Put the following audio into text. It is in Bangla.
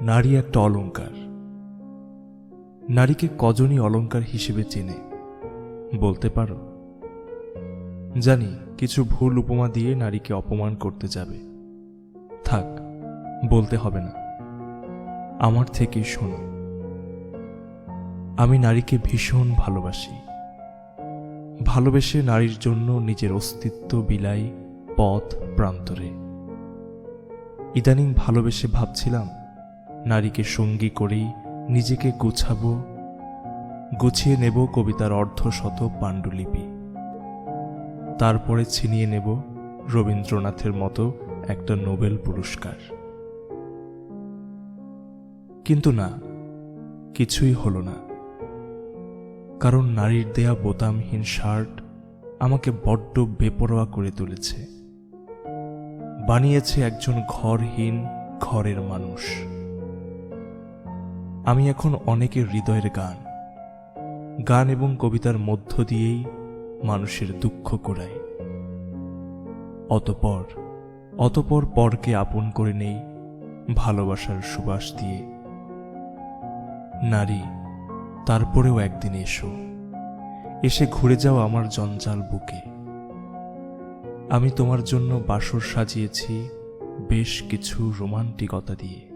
নারী একটা অলংকার। নারীকে কজনই অলংকার হিসেবে চেনে বলতে পারো? জানি কিছু ভুল উপমা দিয়ে নারীকে অপমান করতে যাবে। থাক, বলতে হবে না। আমার থেকেই শোনো। আমি নারীকে ভীষণ ভালোবাসি। ভালোবেসে নারীর জন্য নিজের অস্তিত্ব বিলাই পথ প্রান্তরে। ইদানিং ভালোবেসে ভাবছিলাম নারীকে সঙ্গী করেই নিজেকে গুছিয়ে নেব কবিতার অর্ধশত পাণ্ডুলিপি। তারপরে ছিনিয়ে নেব রবীন্দ্রনাথের মতো একটা নোবেল পুরস্কার। কিন্তু না, কিছুই হলো না। কারণ নারীর দেয়া বোতামহীন শার্ট আমাকে বড্ড বেপরোয়া করে তুলেছে, বানিয়েছে একজন ঘরহীন ঘরের মানুষ। আমি এখন অনেকের হৃদয়ের গান এবং কবিতার মধ্য দিয়েই মানুষের দুঃখ কুড়াই। অতপর পরকে আপন করে নেই ভালোবাসার সুবাস দিয়ে। নারী, তারপরেও একদিন এসে ঘুরে যাও আমার জঞ্জাল বুকে। আমি তোমার জন্য বাসর সাজিয়েছি বেশ কিছু রোমান্টিকতা দিয়ে।